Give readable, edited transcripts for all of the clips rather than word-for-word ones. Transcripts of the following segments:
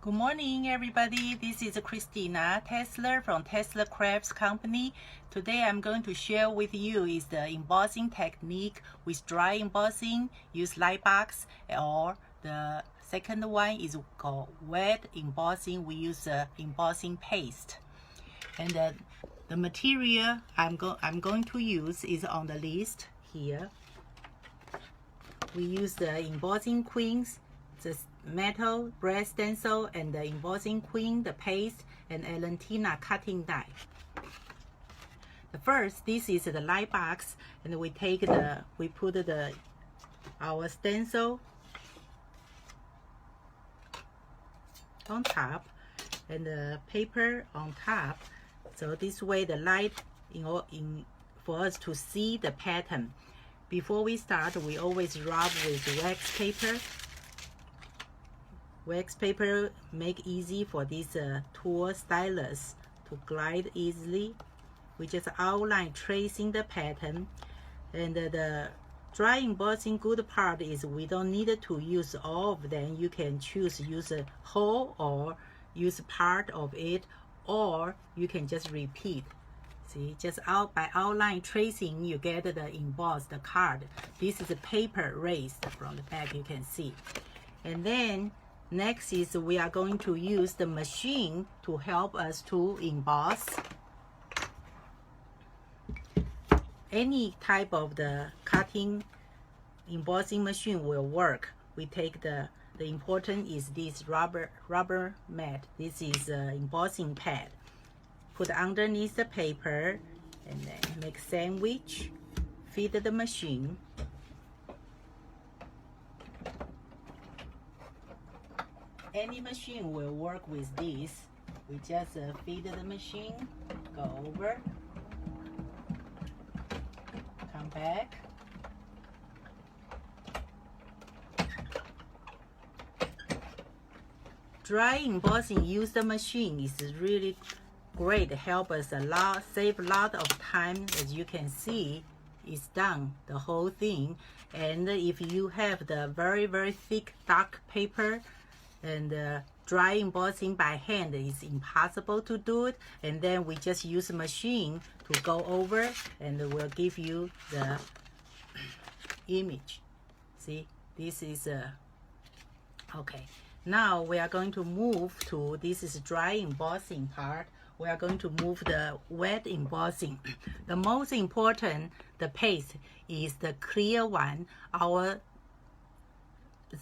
Good morning, everybody. This is Christina Tesler from Tesla Crafts Company. Today I'm going to share with you is the embossing technique with dry embossing, use light box, or the second one is called wet embossing. We use embossing paste. And the material I'm going to use is on the list here. We use the embossing queens, the metal brass stencil, and the embossing queen, the paste, and Valentina cutting die. The first, this is the light box, and we put our stencil on top and the paper on top. So this way the light for us to see the pattern. Before we start, we always rub with wax paper. Wax paper make easy for this tool stylus to glide easily. We just outline tracing the pattern, and the dry embossing good part is we don't need to use all of them. You can choose use a whole or use part of it, or you can just repeat. See, just by outline tracing, you get the embossed card. This is a paper raised from the back, you can see. And then next is we are going to use the machine to help us to emboss. Any type of the cutting embossing machine will work. We take the important is this rubber mat. This is embossing pad. Put underneath the paper and then make sandwich, feed the machine. Any machine will work with this. We just feed the machine, go over, come back. Dry embossing use the machine is really great, help us a lot, save a lot of time. As you can see, it's done, the whole thing. And if you have the very thick dark paper, and dry embossing by hand is impossible to do it, and then we just use a machine to go over and we'll give you the image. See, this is okay. Now we are going to move to, this is dry embossing part. We are going to move the wet embossing. The most important, the paste, is the clear one. Our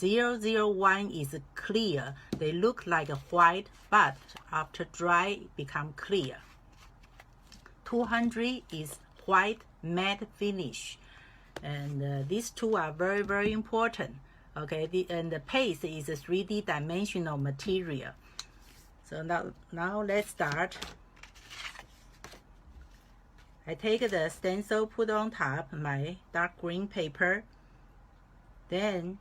001 is clear. They look like white, but after dry become clear. 200 is white matte finish, and these two are very important. Okay, and the paste is a 3D dimensional material. So now let's start. I take the stencil, put on top my dark green paper, then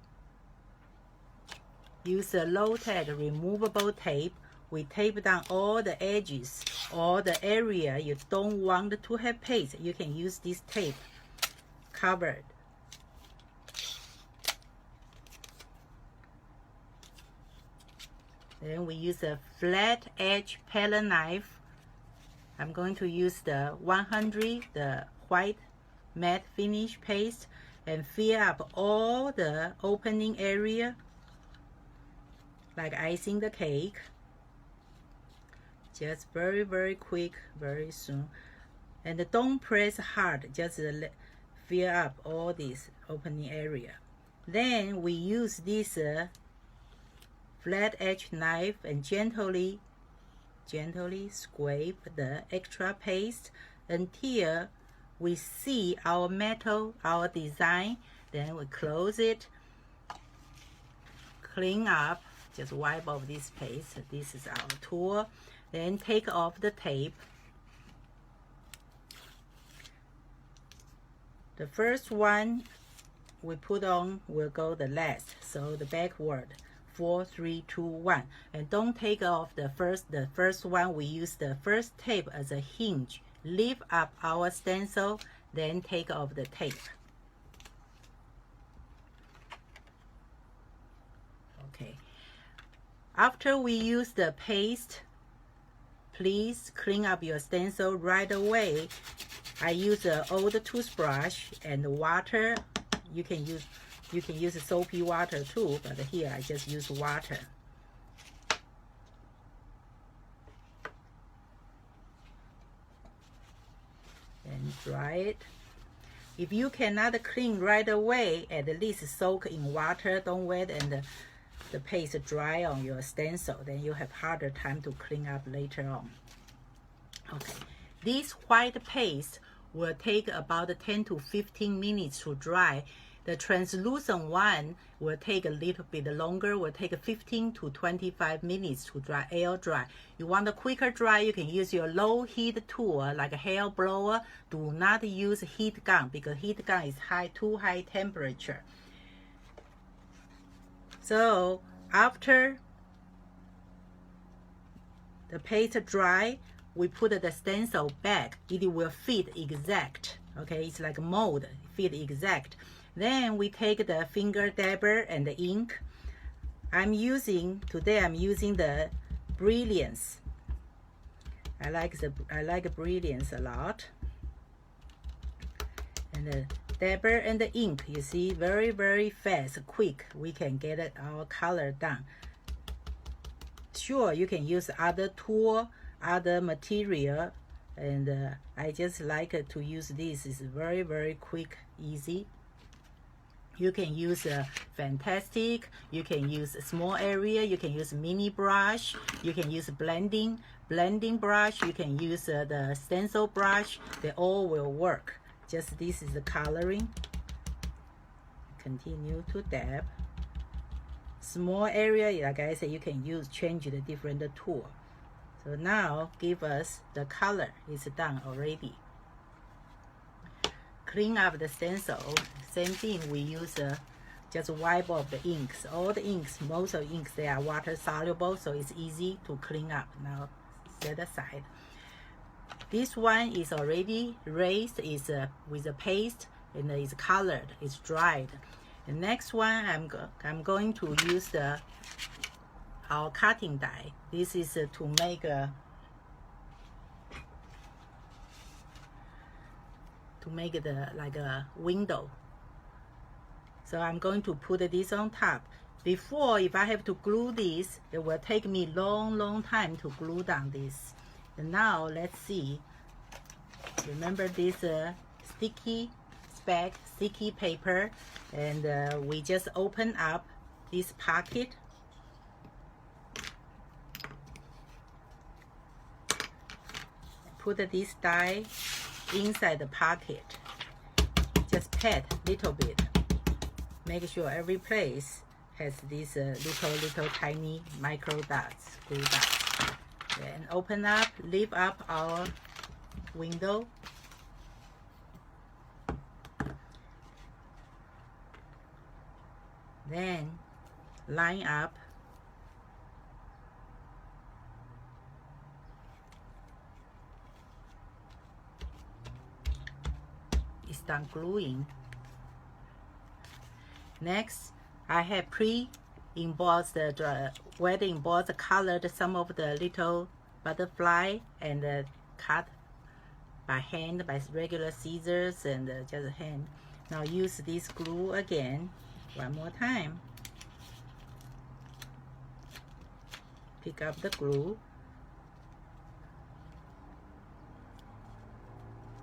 use a low-tech removable tape. We tape down all the edges, all the area you don't want to have paste. You can use this tape covered. Then we use a flat edge palette knife. I'm going to use the 100, the white matte finish paste, and fill up all the opening area like icing the cake. Just very quick, very soon. And don't press hard, just fill up all this opening area. Then we use this flat edge knife and gently scrape the extra paste until we see our metal, our design. Then we close it, clean up, just wipe off this paste. This is our tool. Then take off the tape. The first one we put on will go the last, so the backward. 4, 3, 2, 1. And don't take off the first one. We use the first tape as a hinge. Lift up our stencil, then take off the tape. Okay. After we use the paste, please clean up your stencil right away. I use an old toothbrush and water. You can use soapy water too, but here I just use water. And dry it. If you cannot clean right away, at least soak in water. Don't wait and the paste dry on your stencil. Then you have harder time to clean up later on. Okay, this white paste will take about 10 to 15 minutes to dry. The translucent one will take a little bit longer, will take 15 to 25 minutes to dry, air dry. You want a quicker dry, you can use your low heat tool like a hair blower. Do not use heat gun because heat gun is too high temperature. So after the paste dry, we put the stencil back. It will fit exact. Okay, it's like a mold, fit exact. Then we take the finger dabber and the ink. Today I'm using the Brilliance. I like Brilliance a lot. And the dabber and the ink, you see, very, very fast, quick. We can get our color done. Sure, you can use other tool, other material, and I just like to use this. It's very, very quick, easy. You can use Fantastic, you can use small area, you can use mini brush, you can use blending brush, you can use the stencil brush. They all will work. Just this is the coloring. Continue to dab. Small area, like I said, you can change the different tool. So now give us the color. It's done already. Clean up the stencil. Same thing, we use just wipe off the inks. All the inks, most of the inks, they are water soluble, so it's easy to clean up. Now set aside. This one is already raised, is with a paste, and it's colored, it's dried. The next one, I'm going to use our cutting die. This is to make like a window. So I'm going to put this on top. Before, if I have to glue this, it will take me long time to glue down this. And now let's see. Remember this sticky paper, and we just open up this pocket. Put this die inside the pocket. Just pat little bit. Make sure every place has these little tiny micro dots, glue dots. Then open up, lift up our window. Then line up done gluing. Next, I have pre-embossed wet embossed colored some of the little butterfly and cut by hand, by regular scissors and just hand. Now use this glue again, one more time. Pick up the glue.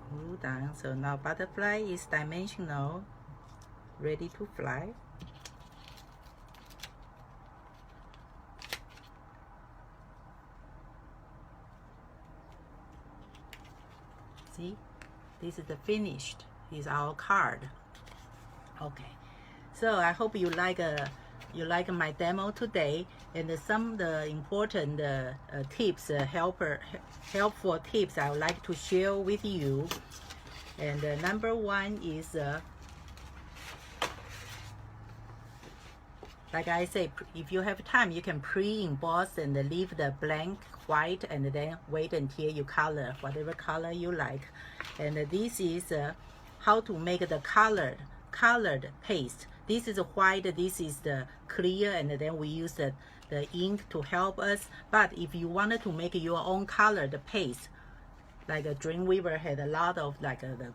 Glue down. So now butterfly is dimensional, ready to fly. See, this is the finished. Is our card. Okay, so I hope you like my demo today, and some of the important tips, helpful tips I would like to share with you. And number one is, like I say, if you have time, you can pre-emboss and leave the blank white, and then wait until you color whatever color you like. And this is how to make the colored paste This is white, this is the clear, and then we use the ink to help us. But if you wanted to make your own colored paste, like a Dreamweaver had a lot of like the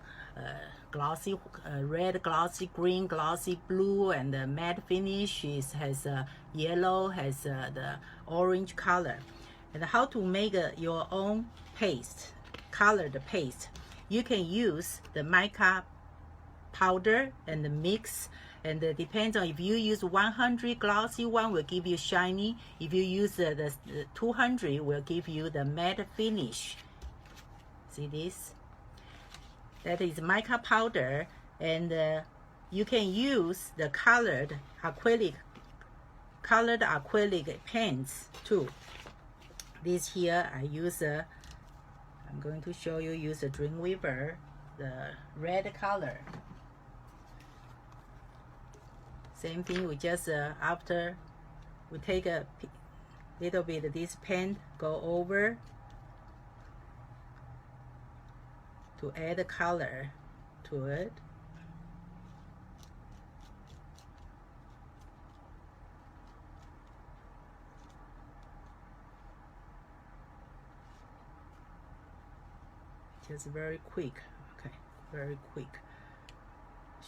glossy red, glossy green, glossy blue, and the matte finish has yellow, has the orange color. And how to make your own paste, colored paste? You can use the mica powder and mix, and it depends on if you use 100 glossy one will give you shiny. If you use the 200 will give you the matte finish. See this? That is mica powder, and you can use the colored acrylic paints too. This here I use I'm going to show you, use a Dreamweaver, the red color. Same thing, we just after we take a little bit of this paint, go over to add color to it. Just very quick, okay, very quick.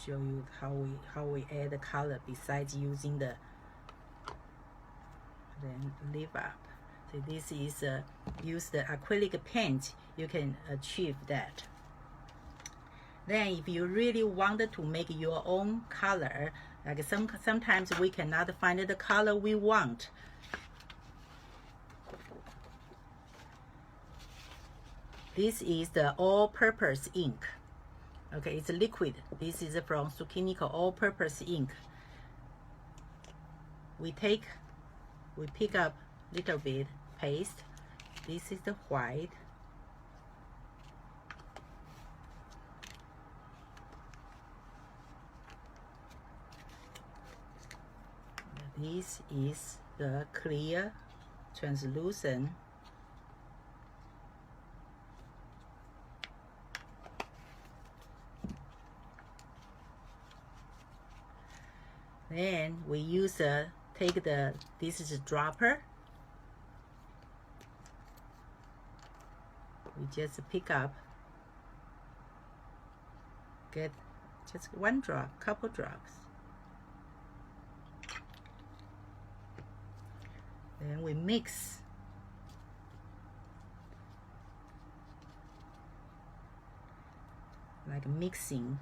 Show you how we add the color besides using the then lift up. So this is use the acrylic paint, you can achieve that. Then if you really wanted to make your own color, like sometimes we cannot find the color we want. This is the all-purpose ink. Okay, it's liquid. This is from Zucchinico all-purpose ink. We pick up little bit paste. This is the white. This is the clear, translucent. Then we use this is a dropper. We just pick up, get just one drop, couple drops. Then we mix. Like mixing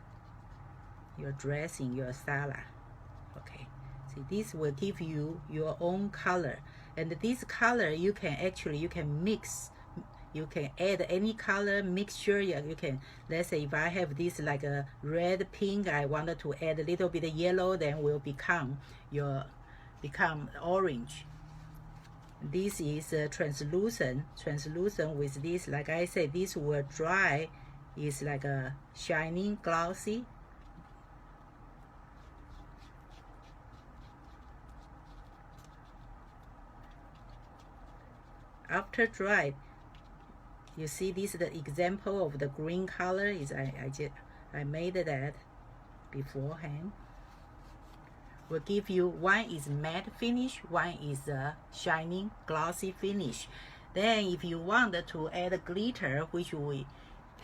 your dressing, your salad. Okay, see, this will give you your own color, and this color you can mix. You can add any color mixture. You can, let's say if I have this like a red pink, I wanted to add a little bit of yellow, then will become orange. This is translucent with this, like I said, this will dry, is like a shining, glossy. After dried, you see this is the example of the green color. Is I made that beforehand. Will give you, one is matte finish, one is a shining glossy finish. Then if you want to add glitter, which we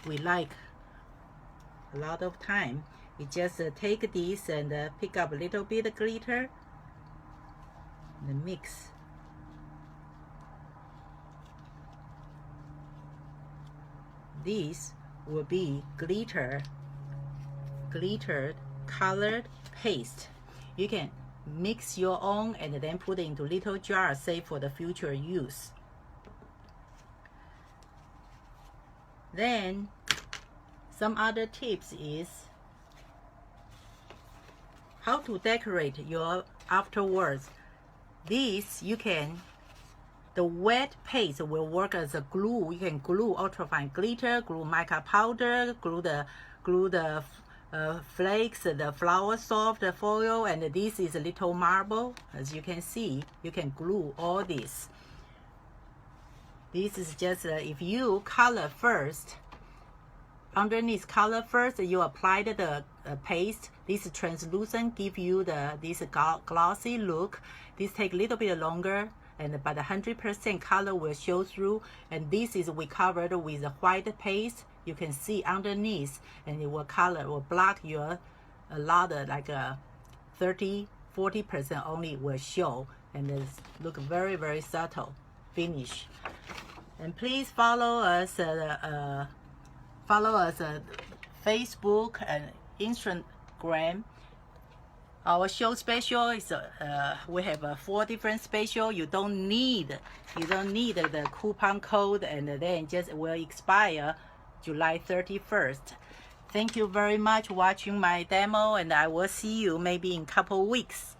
like a lot of time, you just take this and pick up a little bit of glitter and mix. This will be glittered colored paste. You can mix your own and then put it into little jars, save for the future use. Then some other tips is how to decorate your afterwards. This the wet paste will work as a glue. You can glue ultrafine glitter, glue mica powder, glue the flakes, the flour soft foil, and this is a little marble. As you can see, you can glue all this. This is just if you color first, underneath color first, you apply the paste. This translucent give you this glossy look. This take a little bit longer, but 100% color will show through. And this is we covered with a white paste. You can see underneath, and it will block your a lot of like 30-40% only will show, and it look very, very subtle finish. And please follow us Facebook and Instagram. Our show special is we have 4 different special. You don't need the coupon code, and then just will expire July 31st. Thank you very much for watching my demo, and I will see you maybe in a couple weeks.